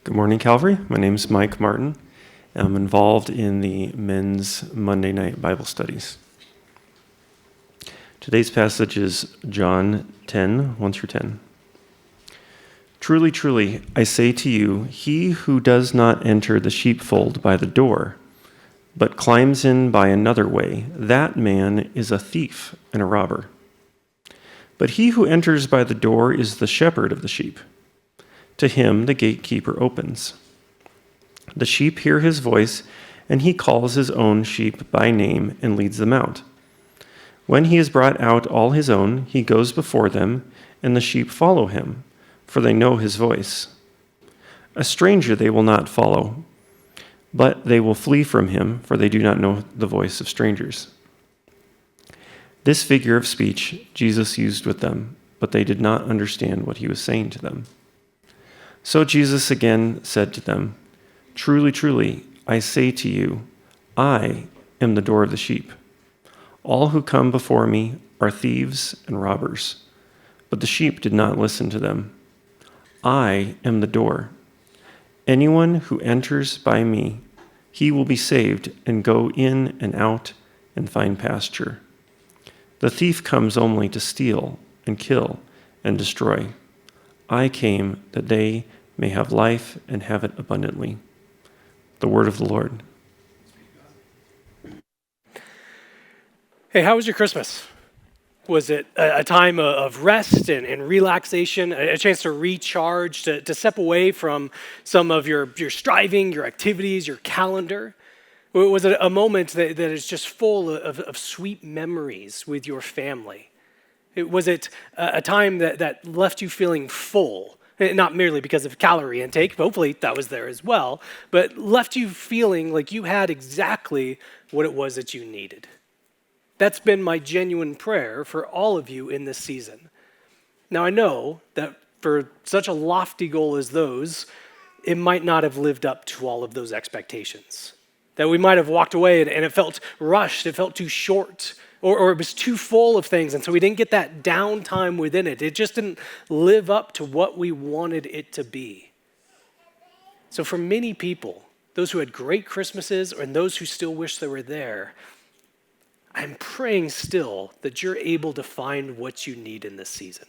Good morning, Calvary. My name is Mike Martin. I'm involved in the men's Monday night Bible studies. Today's passage is John 10, 1 through 10. Truly, truly, I say to you, he who does not enter the sheepfold by the door, but climbs in by another way, that man is a thief and a robber. But he who enters by the door is the shepherd of the sheep. To him the gatekeeper opens. The sheep hear his voice, and he calls his own sheep by name and leads them out. When he has brought out all his own, he goes before them, and the sheep follow him, for they know his voice. A stranger they will not follow, but they will flee from him, for they do not know the voice of strangers. This figure of speech Jesus used with them, but they did not understand what he was saying to them. So Jesus again said to them, Truly, truly, I say to you, I am the door of the sheep. All who come before me are thieves and robbers, but the sheep did not listen to them. I am the door. Anyone who enters by me, he will be saved and go in and out and find pasture. The thief comes only to steal and kill and destroy. I came that they may have life and have it abundantly. The word of the Lord. Hey, how was your Christmas? Was it a time of rest and relaxation, a chance to recharge, to step away from some of your striving, your activities, your calendar? Or was it a moment that is just full of sweet memories with your family? Was it a time that left you feeling full? Not merely because of calorie intake, hopefully that was there as well, but left you feeling like you had exactly what it was that you needed. That's been my genuine prayer for all of you in this season. Now I know that for such a lofty goal as those, it might not have lived up to all of those expectations. That we might have walked away and it felt rushed, it felt too short, or it was too full of things, and so we didn't get that downtime within it. It just didn't live up to what we wanted it to be. So for many people, those who had great Christmases and those who still wish they were there, I'm praying still that you're able to find what you need in this season.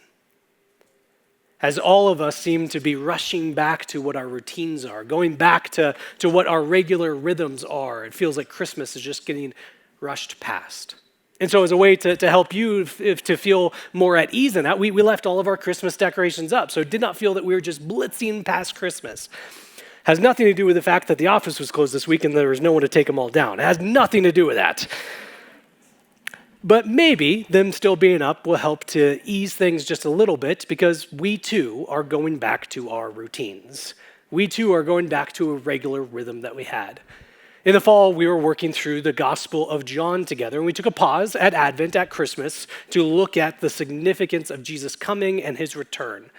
As all of us seem to be rushing back to what our routines are, going back to what our regular rhythms are, it feels like Christmas is just getting rushed past. And so as a way to help you to feel more at ease in that, we left all of our Christmas decorations up. So it did not feel that we were just blitzing past Christmas. Has nothing to do with the fact that the office was closed this week and there was no one to take them all down. It has nothing to do with that. But maybe them still being up will help to ease things just a little bit, because we too are going back to our routines. We too are going back to a regular rhythm that we had. In the fall, we were working through the Gospel of John together, and we took a pause at Advent, at Christmas, to look at the significance of Jesus coming and his return.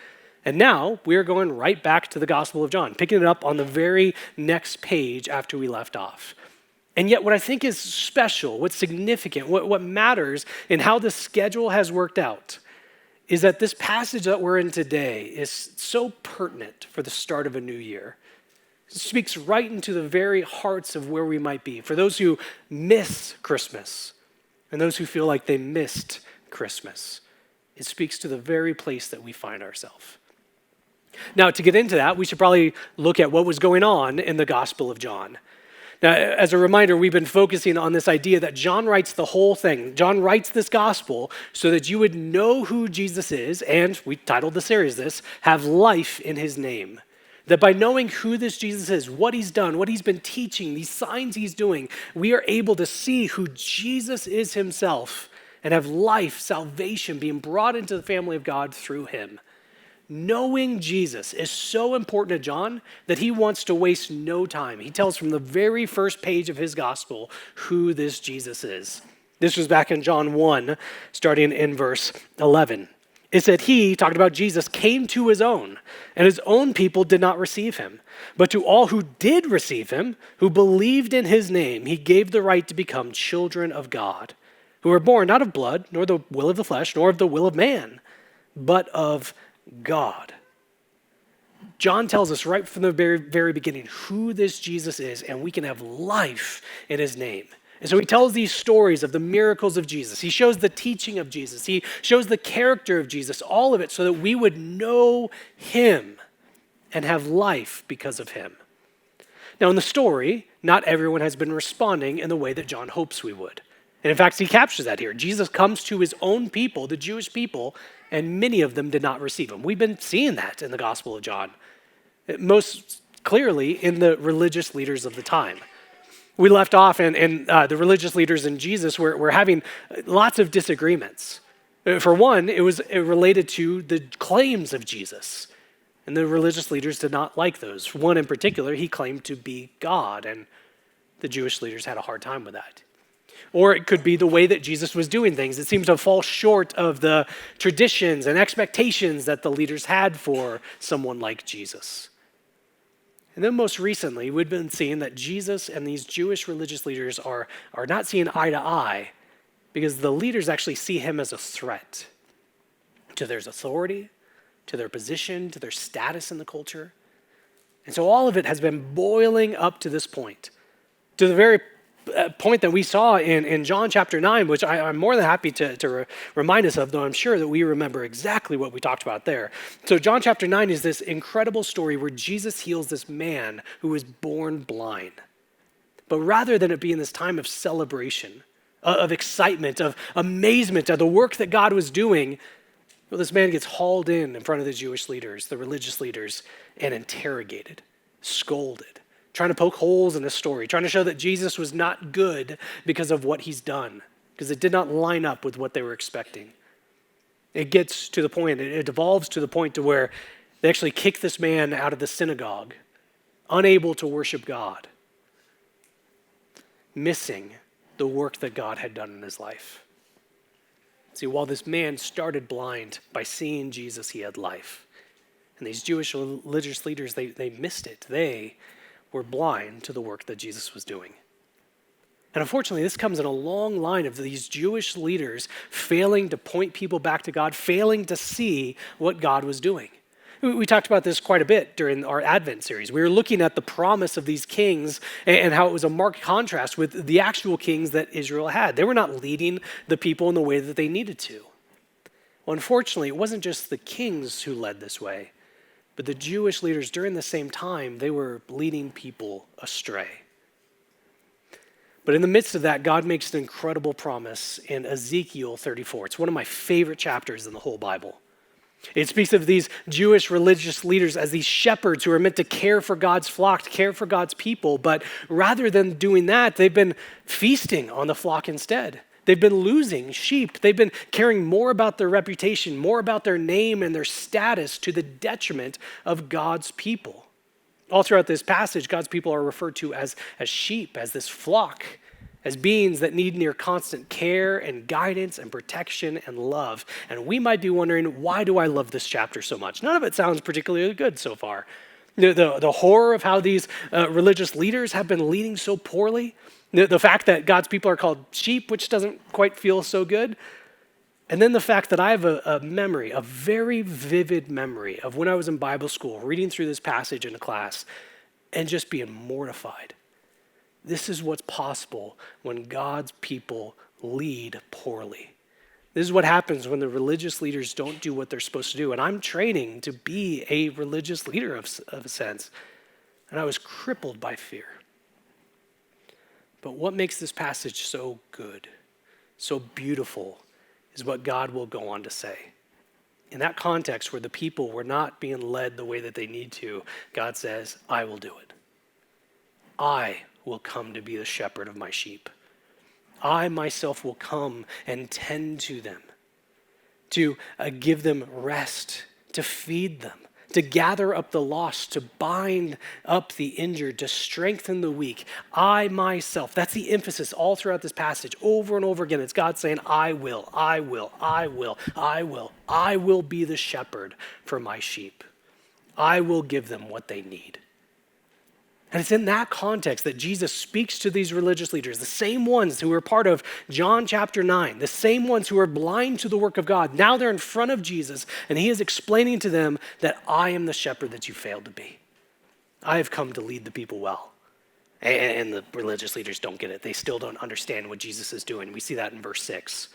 And now we are going right back to the Gospel of John, picking it up on the very next page after we left off. And yet what I think is special, what's significant, what matters in how the schedule has worked out is that this passage that we're in today is so pertinent for the start of a new year. It speaks right into the very hearts of where we might be. For those who miss Christmas and those who feel like they missed Christmas, it speaks to the very place that we find ourselves. Now, to get into that, we should probably look at what was going on in the Gospel of John. Now, as a reminder, we've been focusing on this idea that John writes the whole thing. John writes this gospel so that you would know who Jesus is, and we titled the series this, have life in his name. That by knowing who this Jesus is, what he's done, what he's been teaching, these signs he's doing, we are able to see who Jesus is himself and have life, salvation being brought into the family of God through him. Knowing Jesus is so important to John that he wants to waste no time. He tells from the very first page of his gospel who this Jesus is. This was back in John 1, starting in verse 11. It said he, talking about Jesus, came to his own, and his own people did not receive him. But to all who did receive him, who believed in his name, he gave the right to become children of God, who were born not of blood, nor the will of the flesh, nor of the will of man, but of God. John tells us right from the very, very beginning who this Jesus is, and we can have life in his name. And so he tells these stories of the miracles of Jesus. He shows the teaching of Jesus. He shows the character of Jesus, all of it so that we would know him and have life because of him. Now, in the story, not everyone has been responding in the way that John hopes we would. And in fact, he captures that here. Jesus comes to his own people, the Jewish people, and many of them did not receive him. We've been seeing that in the Gospel of John, most clearly in the religious leaders of the time. We left off, and the religious leaders and Jesus were having lots of disagreements. For one, it was related to the claims of Jesus. And the religious leaders did not like those. One in particular, he claimed to be God, and the Jewish leaders had a hard time with that. Or it could be the way that Jesus was doing things. It seemed to fall short of the traditions and expectations that the leaders had for someone like Jesus. And then most recently, we've been seeing that Jesus and these Jewish religious leaders are not seeing eye to eye because the leaders actually see him as a threat to their authority, to their position, to their status in the culture. And so all of it has been boiling up to this point, to the very point that we saw in John chapter 9, which I'm more than happy to remind us of, though I'm sure that we remember exactly what we talked about there. So John chapter 9 is this incredible story where Jesus heals this man who was born blind. But rather than it being this time of celebration, of excitement, of amazement at the work that God was doing, well, this man gets hauled in front of the Jewish leaders, the religious leaders, and interrogated, scolded, trying to poke holes in his story, trying to show that Jesus was not good because of what he's done, because it did not line up with what they were expecting. It gets to the point, it evolves to the point to where they actually kick this man out of the synagogue, unable to worship God, missing the work that God had done in his life. See, while this man started blind, by seeing Jesus, he had life. And these Jewish religious leaders, they missed it. They were blind to the work that Jesus was doing. And unfortunately, this comes in a long line of these Jewish leaders failing to point people back to God, failing to see what God was doing. We talked about this quite a bit during our Advent series. We were looking at the promise of these kings and how it was a marked contrast with the actual kings that Israel had. They were not leading the people in the way that they needed to. Well, unfortunately, it wasn't just the kings who led this way, but the Jewish leaders during the same time, they were leading people astray. But in the midst of that, God makes an incredible promise in Ezekiel 34. It's one of my favorite chapters in the whole Bible. It speaks of these Jewish religious leaders as these shepherds who are meant to care for God's flock, to care for God's people. But rather than doing that, they've been feasting on the flock instead. They've been losing sheep. They've been caring more about their reputation, more about their name and their status to the detriment of God's people. All throughout this passage, God's people are referred to as sheep, as this flock, as beings that need near constant care and guidance and protection and love. And we might be wondering, why do I love this chapter so much? None of it sounds particularly good so far. The horror of how these religious leaders have been leading so poorly, the fact that God's people are called sheep, which doesn't quite feel so good, and then the fact that I have a memory, a very vivid memory of when I was in Bible school, reading through this passage in a class and just being mortified. This is what's possible when God's people lead poorly. This is what happens when the religious leaders don't do what they're supposed to do. And I'm training to be a religious leader of a sense. And I was crippled by fear. But what makes this passage so good, so beautiful, is what God will go on to say. In that context where the people were not being led the way that they need to, God says, I will do it. I will come to be the shepherd of my sheep. I myself will come and tend to them, to give them rest, to feed them, to gather up the lost, to bind up the injured, to strengthen the weak. I myself, that's the emphasis all throughout this passage, over and over again. It's God saying, I will be the shepherd for my sheep. I will give them what they need. And it's in that context that Jesus speaks to these religious leaders, the same ones who were part of John chapter 9, the same ones who are blind to the work of God. Now they're in front of Jesus, and he is explaining to them that I am the shepherd that you failed to be. I have come to lead the people well. And the religious leaders don't get it. They still don't understand what Jesus is doing. We see that in verse 6.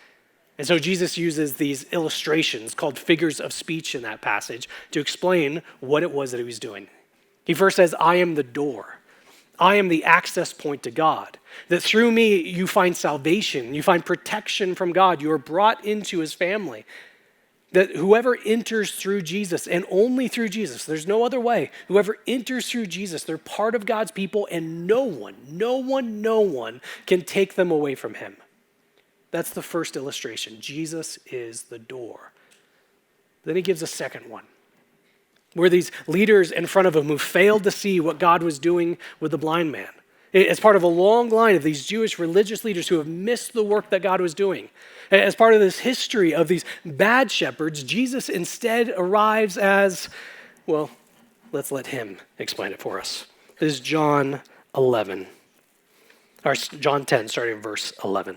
And so Jesus uses these illustrations called figures of speech in that passage to explain what it was that he was doing. He first says, I am the door. I am the access point to God. That through me you find salvation, you find protection from God. You are brought into his family. That whoever enters through Jesus and only through Jesus, there's no other way. Whoever enters through Jesus, they're part of God's people, and no one can take them away from him. That's the first illustration. Jesus is the door. Then he gives a second one, where these leaders in front of him who failed to see what God was doing with the blind man. As part of a long line of these Jewish religious leaders who have missed the work that God was doing. As part of this history of these bad shepherds, Jesus instead arrives as, well, let's let him explain it for us. This is John 11, or John 10, starting in verse 11.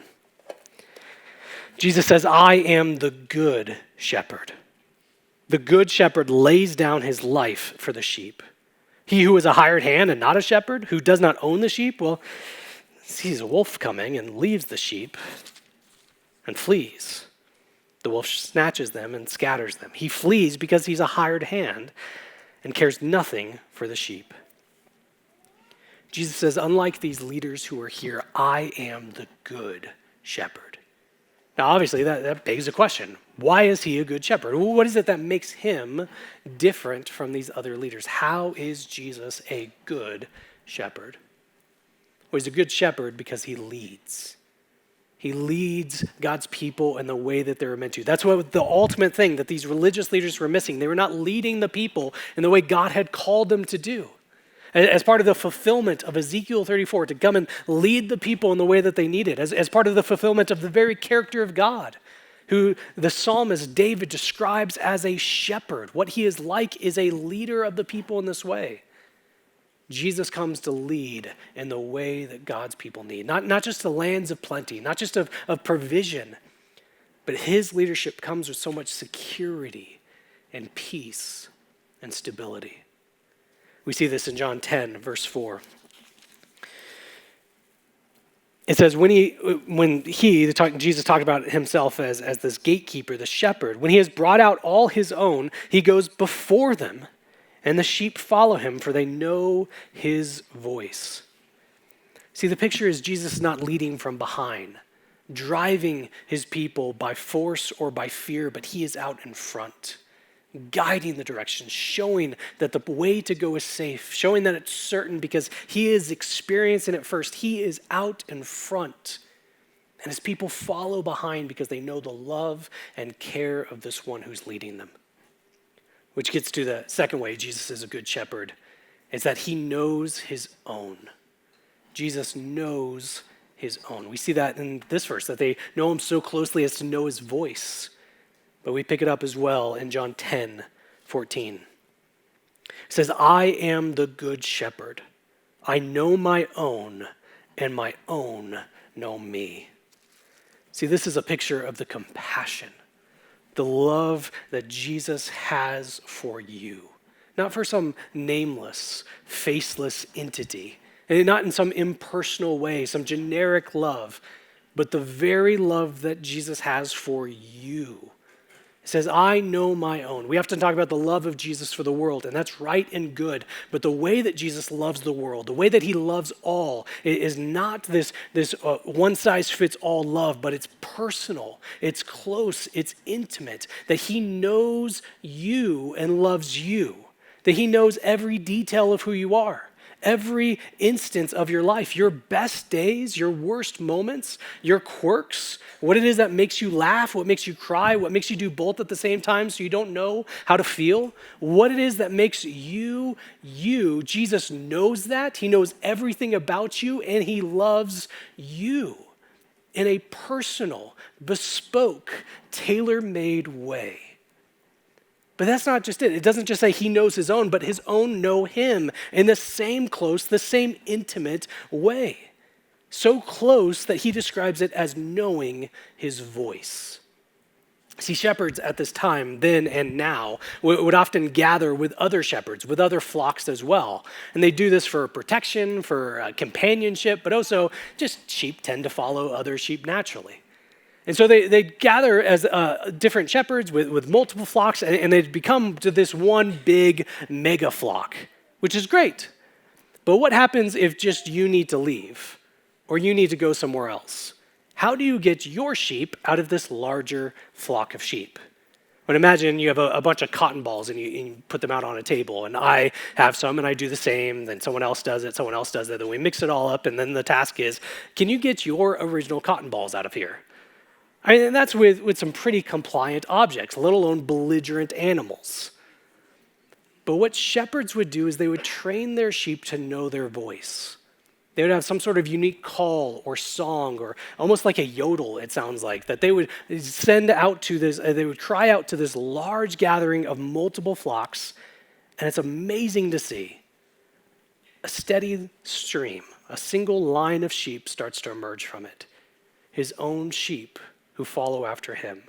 Jesus says, I am the good shepherd. The good shepherd lays down his life for the sheep. He who is a hired hand and not a shepherd, who does not own the sheep, well, sees a wolf coming and leaves the sheep and flees. The wolf snatches them and scatters them. He flees because he's a hired hand and cares nothing for the sheep. Jesus says, unlike these leaders who are here, I am the good shepherd. Now, obviously, that begs a question. Why is he a good shepherd? What is it that makes him different from these other leaders? How is Jesus a good shepherd? Well, he's a good shepherd because he leads. He leads God's people in the way that they're meant to. That's what the ultimate thing that these religious leaders were missing. They were not leading the people in the way God had called them to do. As part of the fulfillment of Ezekiel 34, to come and lead the people in the way that they needed, as part of the fulfillment of the very character of God, who the psalmist David describes as a shepherd. What he is like is a leader of the people in this way. Jesus comes to lead in the way that God's people need. Not just the lands of plenty, not just of provision, but his leadership comes with so much security and peace and stability. We see this in John 10, verse 4. It says, Jesus talked about himself as this gatekeeper, the shepherd. When he has brought out all his own, he goes before them, and the sheep follow him, for they know his voice. See, the picture is Jesus not leading from behind, driving his people by force or by fear, but he is out in front, guiding the direction, showing that the way to go is safe, showing that it's certain because he is experiencing it first. He is out in front. And his people follow behind because they know the love and care of this one who's leading them. Which gets to the second way Jesus is a good shepherd, is that he knows his own. Jesus knows his own. We see that in this verse, that they know him so closely as to know his voice. But we pick it up as well in John 10, 14. It says, I am the good shepherd. I know my own, and my own know me. See, this is a picture of the compassion, the love that Jesus has for you. Not for some nameless, faceless entity, and not in some impersonal way, some generic love, but the very love that Jesus has for you. It says, I know my own. We often talk about the love of Jesus for the world, and that's right and good. But the way that Jesus loves the world, the way that he loves all, is not this one-size-fits-all love, but it's personal, it's close, it's intimate, that he knows you and loves you, that he knows every detail of who you are. Every instance of your life, your best days, your worst moments, your quirks, what it is that makes you laugh, what makes you cry, what makes you do both at the same time so you don't know how to feel, what it is that makes you, Jesus knows that. He knows everything about you, and he loves you in a personal, bespoke, tailor-made way. But that's not just it. It doesn't just say he knows his own, but his own know him in the same close, the same intimate way. So close that he describes it as knowing his voice. See, shepherds at this time, then and now, would often gather with other shepherds, with other flocks as well. And they do this for protection, for companionship, but also just sheep tend to follow other sheep naturally. And so they gather as different shepherds with multiple flocks, and they become to this one big mega flock, which is great. But what happens if just you need to leave, or you need to go somewhere else? How do you get your sheep out of this larger flock of sheep? But imagine you have a bunch of cotton balls and you put them out on a table, and I have some and I do the same, then someone else does it, then we mix it all up, and then the task is, can you get your original cotton balls out of here? I mean, and that's with some pretty compliant objects, let alone belligerent animals. But what shepherds would do is they would train their sheep to know their voice. They would have some sort of unique call or song, or almost like a yodel, it sounds like, that they would send out to this, they would cry out to this large gathering of multiple flocks, and it's amazing to see. A steady stream, a single line of sheep starts to emerge from it. His own sheep who follow after him.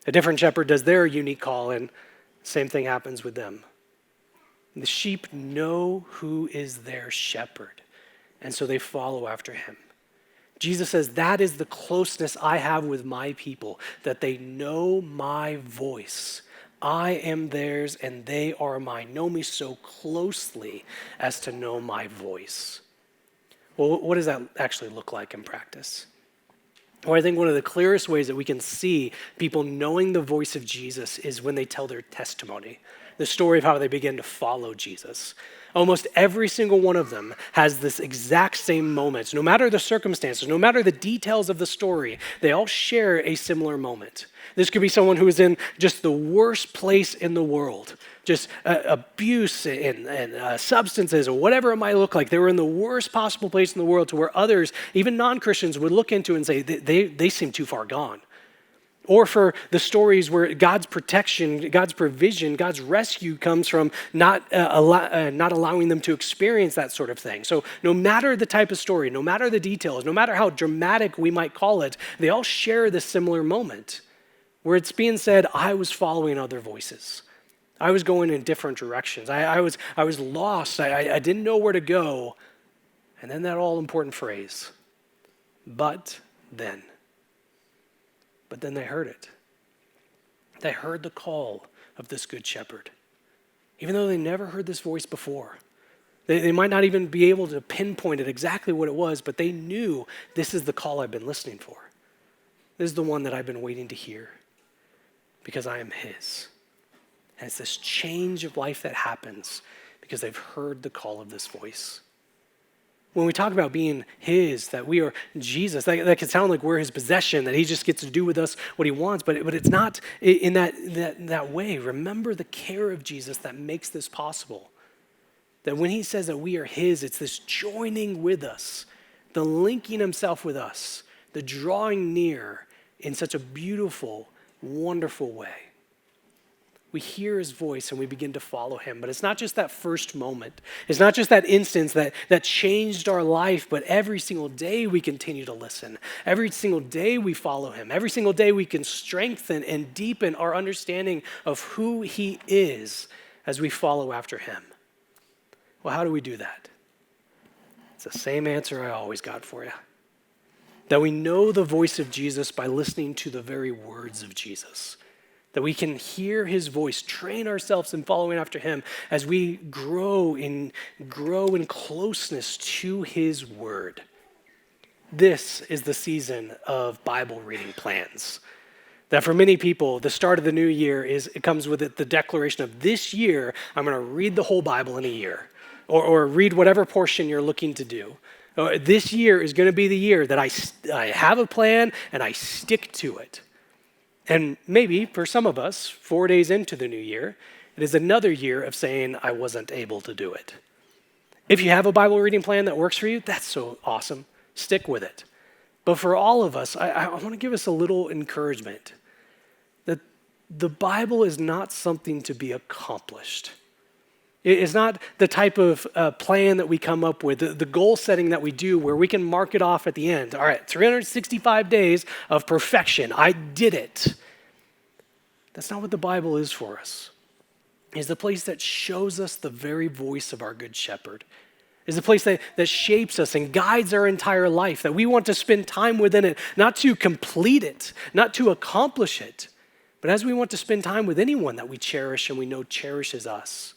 A different shepherd does their unique call, and same thing happens with them. The sheep know who is their shepherd, and so they follow after him. Jesus says, that is the closeness I have with my people, that they know my voice. I am theirs, and they are mine. Know me so closely as to know my voice. Well, what does that actually look like in practice? Well, I think one of the clearest ways that we can see people knowing the voice of Jesus is when they tell their testimony, the story of how they begin to follow Jesus. Almost every single one of them has this exact same moment. No matter the circumstances, no matter the details of the story, they all share a similar moment. This could be someone who is in just the worst place in the world, just abuse and substances or whatever it might look like. They were in the worst possible place in the world to where others, even non-Christians, would look into and say, they seem too far gone. Or for the stories where God's protection, God's provision, God's rescue comes from not allowing them to experience that sort of thing. So no matter the type of story, no matter the details, no matter how dramatic we might call it, they all share this similar moment where it's being said, I was following other voices. I was going in different directions. I was lost. I didn't know where to go. And then that all important phrase, but then. But then they heard it. They heard the call of this good shepherd. Even though they never heard this voice before. They might not even be able to pinpoint it exactly what it was, but they knew this is the call I've been listening for. This is the one that I've been waiting to hear because I am his. And it's this change of life that happens because they've heard the call of this voice. When we talk about being his, that we are Jesus, that can sound like we're his possession, that he just gets to do with us what he wants, but it's not in that way. Remember the care of Jesus that makes this possible. That when he says that we are his, it's this joining with us, the linking himself with us, the drawing near in such a beautiful, wonderful way. We hear his voice and we begin to follow him. But it's not just that first moment. It's not just that instance that changed our life, but every single day we continue to listen. Every single day we follow him. Every single day we can strengthen and deepen our understanding of who he is as we follow after him. Well, how do we do that? It's the same answer I always got for you. That we know the voice of Jesus by listening to the very words of Jesus. That we can hear his voice, train ourselves in following after him as we grow in closeness to his word. This is the season of Bible reading plans. That for many people, the start of the new year it comes with it the declaration of this year, I'm going to read the whole Bible in a year, or read whatever portion you're looking to do. This year is going to be the year that I have a plan and I stick to it. And maybe for some of us, 4 days into the new year, it is another year of saying, I wasn't able to do it. If you have a Bible reading plan that works for you, that's so awesome. Stick with it. But for all of us, I want to give us a little encouragement that the Bible is not something to be accomplished. It's not the type of plan that we come up with, the goal setting that we do where we can mark it off at the end. All right, 365 days of perfection. I did it. That's not what the Bible is for us. It's the place that shows us the very voice of our Good Shepherd. It's the place that shapes us and guides our entire life, that we want to spend time within it, not to complete it, not to accomplish it, but as we want to spend time with anyone that we cherish and we know cherishes us.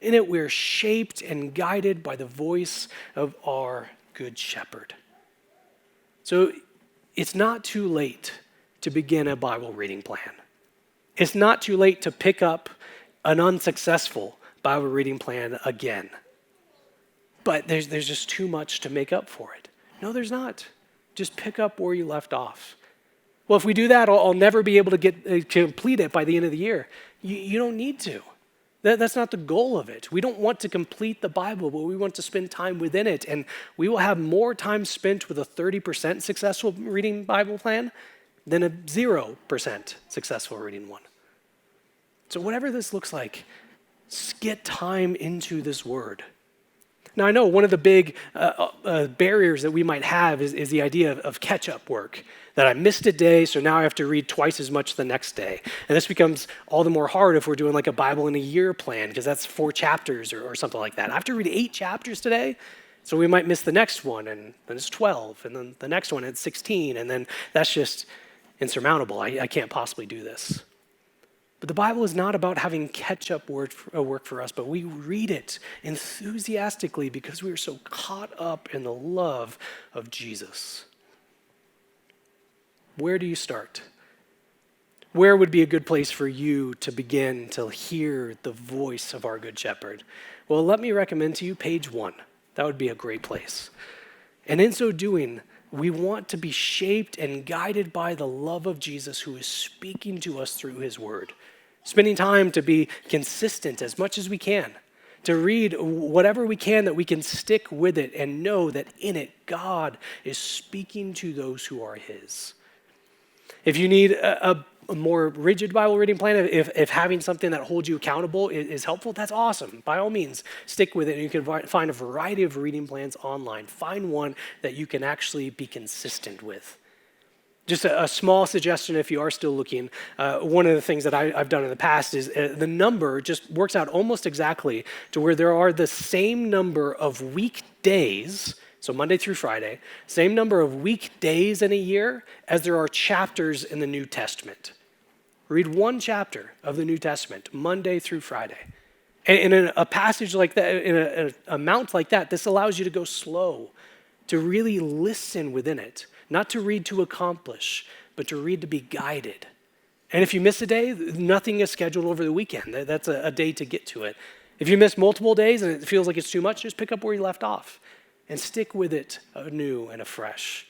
In it, we're shaped and guided by the voice of our Good Shepherd. So it's not too late to begin a Bible reading plan. It's not too late to pick up an unsuccessful Bible reading plan again. But there's just too much to make up for it. No, there's not. Just pick up where you left off. Well, if we do that, I'll never be able to complete it by the end of the year. You don't need to. That's not the goal of it. We don't want to complete the Bible, but we want to spend time within it. And we will have more time spent with a 30% successful reading Bible plan than a 0% successful reading one. So whatever this looks like, get time into this word. Now, I know one of the big barriers that we might have is the idea of catch-up work, that I missed a day, so now I have to read twice as much the next day. And this becomes all the more hard if we're doing like a Bible in a year plan, because that's 4 chapters or something like that. I have to read 8 chapters today, so we might miss the next one, and then it's 12, and then the next one it's 16, and then that's just insurmountable. I can't possibly do this. But the Bible is not about having catch-up work for us, but we read it enthusiastically because we are so caught up in the love of Jesus. Where do you start? Where would be a good place for you to begin to hear the voice of our Good Shepherd? Well, let me recommend to you page 1. That would be a great place. And in so doing, we want to be shaped and guided by the love of Jesus who is speaking to us through his word. Spending time to be consistent as much as we can, to read whatever we can that we can stick with it and know that in it God is speaking to those who are his. If you need a more rigid Bible reading plan, if having something that holds you accountable is helpful, that's awesome. By all means, stick with it. And you can find a variety of reading plans online. Find one that you can actually be consistent with. Just a small suggestion if you are still looking. One of the things that I've done in the past is the number just works out almost exactly to where there are the same number of weekdays, so Monday through Friday, same number of weekdays in a year as there are chapters in the New Testament. Read 1 chapter of the New Testament, Monday through Friday. And in a passage like that, in an amount like that, this allows you to go slow, to really listen within it. Not to read to accomplish, but to read to be guided. And if you miss a day, nothing is scheduled over the weekend. That's a day to get to it. If you miss multiple days and it feels like it's too much, just pick up where you left off and stick with it anew and afresh.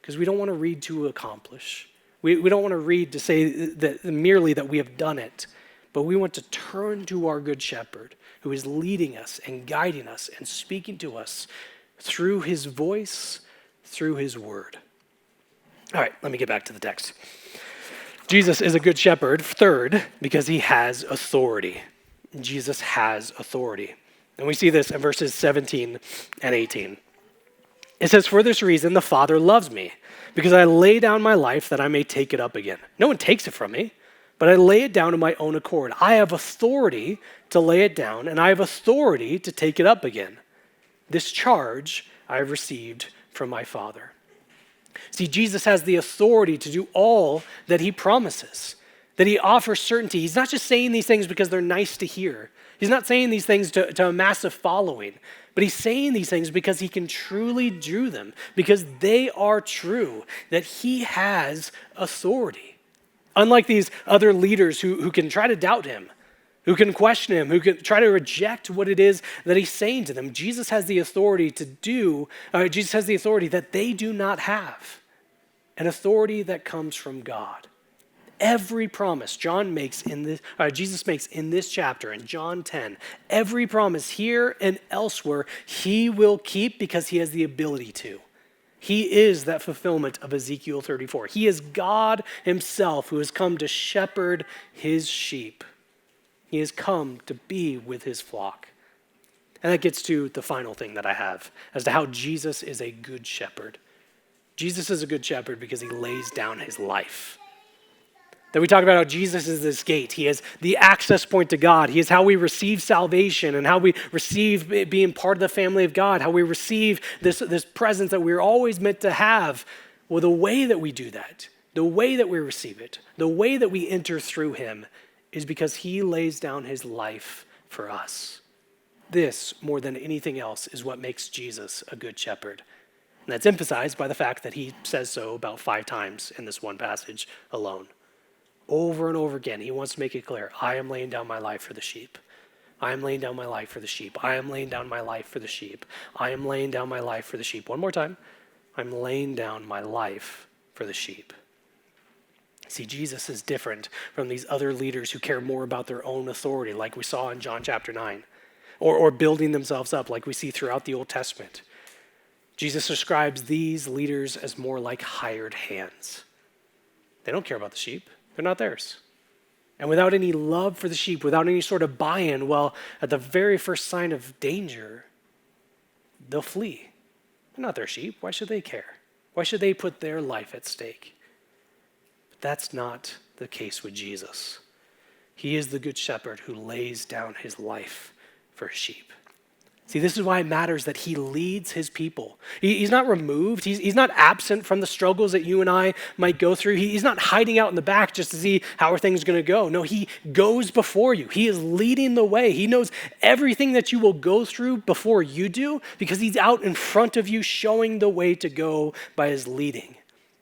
Because we don't want to read to accomplish. We don't want to read to say that merely that we have done it, but we want to turn to our Good Shepherd who is leading us and guiding us and speaking to us through his voice, through his word. All right, let me get back to the text. Jesus is a good shepherd, third, because he has authority. Jesus has authority. And we see this in verses 17 and 18. It says, "For this reason the Father loves me, because I lay down my life that I may take it up again. No one takes it from me, but I lay it down of my own accord. I have authority to lay it down, and I have authority to take it up again. This charge I have received from my Father." See, Jesus has the authority to do all that he promises, that he offers certainty. He's not just saying these things because they're nice to hear. He's not saying these things to a massive following, but he's saying these things because he can truly do them, because they are true, that he has authority. Unlike these other leaders who can try to doubt him, who can question him, who can try to reject what it is that he's saying to them. Jesus has the authority Jesus has the authority that they do not have, an authority that comes from God. Every promise Jesus makes in this chapter, in John 10, every promise here and elsewhere, he will keep because he has the ability to. He is that fulfillment of Ezekiel 34. He is God himself who has come to shepherd his sheep. He has come to be with his flock. And that gets to the final thing that I have as to how Jesus is a good shepherd. Jesus is a good shepherd because he lays down his life. That we talk about how Jesus is this gate. He is the access point to God. He is how we receive salvation and how we receive being part of the family of God, how we receive this presence that we're always meant to have. Well, the way that we do that, the way that we receive it, the way that we enter through him is because he lays down his life for us. This, more than anything else, is what makes Jesus a good shepherd. And that's emphasized by the fact that he says so about 5 times in this one passage alone. Over and over again, he wants to make it clear, I am laying down my life for the sheep. I am laying down my life for the sheep. I am laying down my life for the sheep. I am laying down my life for the sheep. One more time. I'm laying down my life for the sheep. See, Jesus is different from these other leaders who care more about their own authority, like we saw in John chapter 9, or building themselves up like we see throughout the Old Testament. Jesus describes these leaders as more like hired hands. They don't care about the sheep. They're not theirs. And without any love for the sheep, without any sort of buy-in, well, at the very first sign of danger, they'll flee. They're not their sheep. Why should they care? Why should they put their life at stake? But that's not the case with Jesus. He is the good shepherd who lays down his life for his sheep. See, this is why it matters that he leads his people. He's not removed. He's not absent from the struggles that you and I might go through. He's not hiding out in the back just to see how are things going to go. No, he goes before you. He is leading the way. He knows everything that you will go through before you do because he's out in front of you showing the way to go by his leading.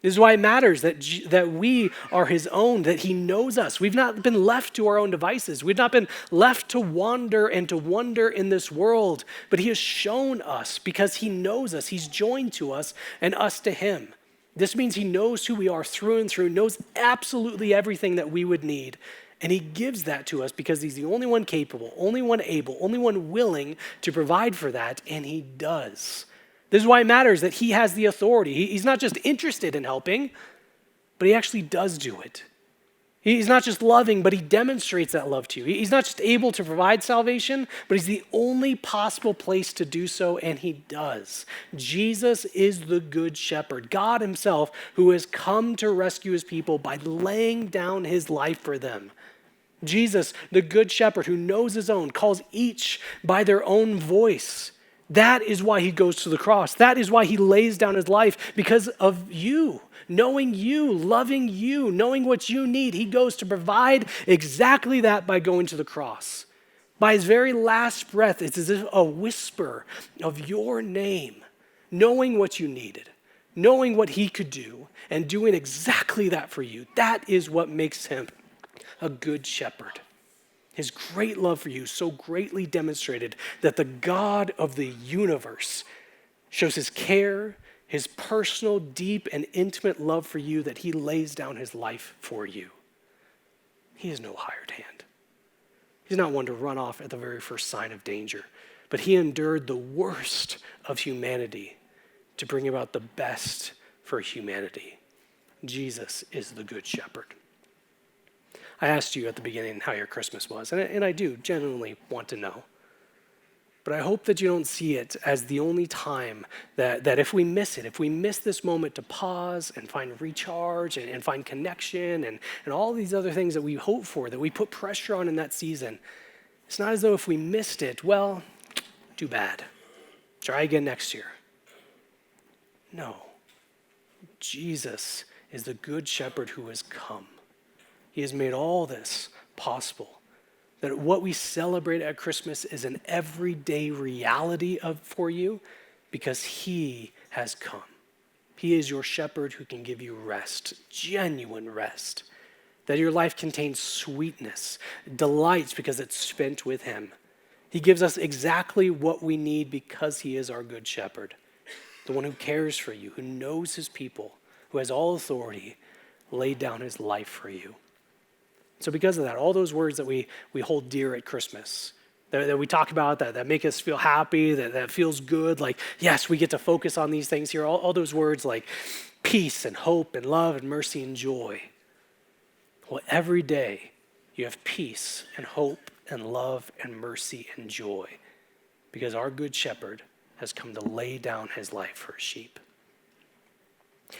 This is why it matters that we are his own, that he knows us. We've not been left to our own devices. We've not been left to wander and to wonder in this world, but he has shown us because he knows us. He's joined to us and us to him. This means he knows who we are through and through, knows absolutely everything that we would need, and he gives that to us because he's the only one capable, only one able, only one willing to provide for that, and he does. This is why it matters that he has the authority. He's not just interested in helping, but he actually does do it. He's not just loving, but he demonstrates that love to you. He's not just able to provide salvation, but he's the only possible place to do so, and he does. Jesus is the good shepherd, God himself, who has come to rescue his people by laying down his life for them. Jesus, the good shepherd who knows his own, calls each by their own voice. That is why he goes to the cross. That is why he lays down his life, because of you, knowing you, loving you, knowing what you need. He goes to provide exactly that by going to the cross. By his very last breath, it's as if a whisper of your name, knowing what you needed, knowing what he could do, and doing exactly that for you. That is what makes him a good shepherd. His great love for you so greatly demonstrated that the God of the universe shows his care, his personal, deep, and intimate love for you that he lays down his life for you. He is no hired hand. He's not one to run off at the very first sign of danger, but he endured the worst of humanity to bring about the best for humanity. Jesus is the good shepherd. I asked you at the beginning how your Christmas was, and I do genuinely want to know. But I hope that you don't see it as the only time that if we miss it, if we miss this moment to pause and find recharge and find connection and all these other things that we hope for, that we put pressure on in that season, it's not as though if we missed it, well, too bad. Try again next year. No. Jesus is the good shepherd who has come. He has made all this possible. That what we celebrate at Christmas is an everyday reality for you because he has come. He is your shepherd who can give you rest, genuine rest. That your life contains sweetness, delights because it's spent with him. He gives us exactly what we need because he is our good shepherd. The one who cares for you, who knows his people, who has all authority, laid down his life for you. So because of that, all those words that we hold dear at Christmas, that we talk about, that make us feel happy, that feels good. Like, yes, we get to focus on these things here. All those words like peace and hope and love and mercy and joy. Well, every day you have peace and hope and love and mercy and joy because our good shepherd has come to lay down his life for his sheep.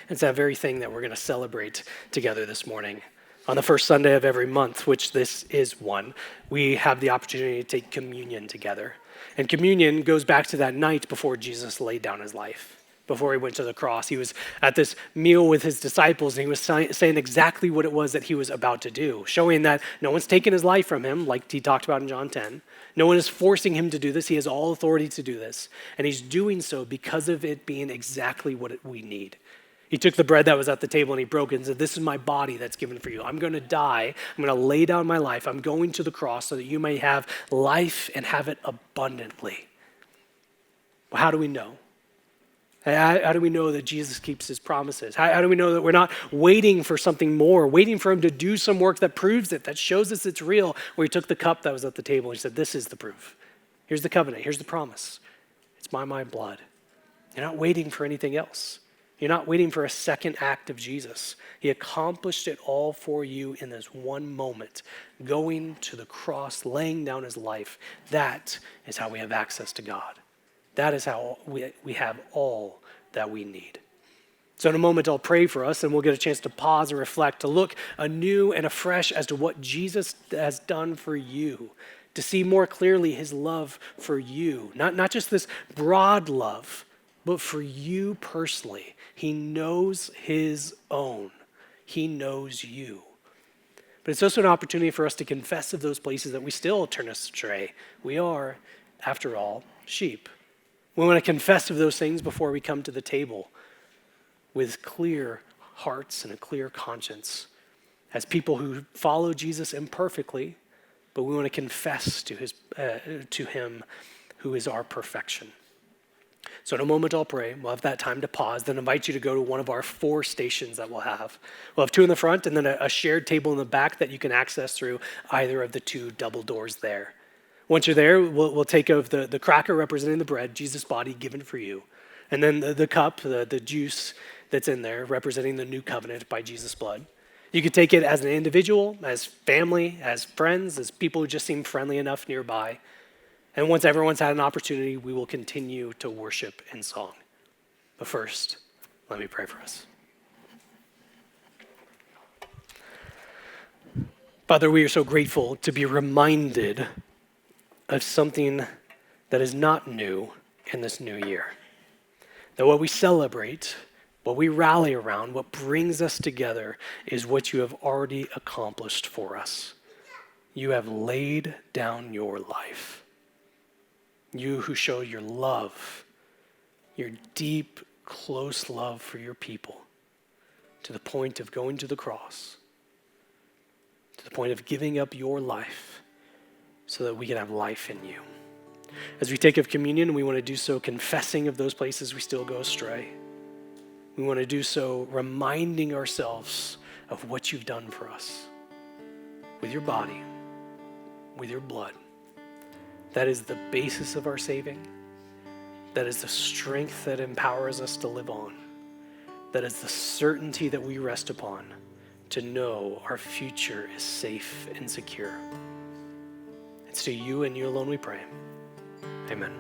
It's that very thing that we're going to celebrate together this morning. On the first Sunday of every month, which this is one, we have the opportunity to take communion together. And communion goes back to that night before Jesus laid down his life. Before he went to the cross, he was at this meal with his disciples, and he was saying exactly what it was that he was about to do, showing that no one's taken his life from him, like he talked about in John 10. No one is forcing him to do this. He has all authority to do this. And he's doing so because of it being exactly what we need. He took the bread that was at the table and he broke it and said, this is my body that's given for you. I'm going to die. I'm going to lay down my life. I'm going to the cross so that you may have life and have it abundantly. Well, how do we know? How do we know that Jesus keeps his promises? How do we know that we're not waiting for something more, waiting for him to do some work that proves it, that shows us it's real, where he took the cup that was at the table and he said, this is the proof. Here's the covenant. Here's the promise. It's my blood. You're not waiting for anything else. You're not waiting for a second act of Jesus. He accomplished it all for you in this one moment, going to the cross, laying down his life. That is how we have access to God. That is how we have all that we need. So in a moment, I'll pray for us, and we'll get a chance to pause and reflect, to look anew and afresh as to what Jesus has done for you, to see more clearly his love for you. Not just this broad love, but for you personally. He knows his own. He knows you. But it's also an opportunity for us to confess of those places that we still turn astray. We are, after all, sheep. We want to confess of those things before we come to the table with clear hearts and a clear conscience as people who follow Jesus imperfectly, but we want to confess to him who is our perfection. So in a moment I'll pray. We'll have that time to pause, then invite you to go to one of our 4 stations that we'll have. We'll have 2 in the front and then a shared table in the back that you can access through either of the 2 double doors there. Once you're there, we'll take of the cracker representing the bread, Jesus' body given for you, and then the cup, the juice that's in there representing the new covenant by Jesus' blood. You could take it as an individual, as family, as friends, as people who just seem friendly enough nearby. And once everyone's had an opportunity, we will continue to worship in song. But first, let me pray for us. Father, we are so grateful to be reminded of something that is not new in this new year. That what we celebrate, what we rally around, what brings us together is what you have already accomplished for us. You have laid down your life. You who show your love, your deep, close love for your people, to the point of going to the cross, to the point of giving up your life so that we can have life in you. As we take of communion, we want to do so confessing of those places we still go astray. We want to do so reminding ourselves of what you've done for us with your body, with your blood. That is the basis of our saving. That is the strength that empowers us to live on. That is the certainty that we rest upon to know our future is safe and secure. It's to you and you alone we pray. Amen.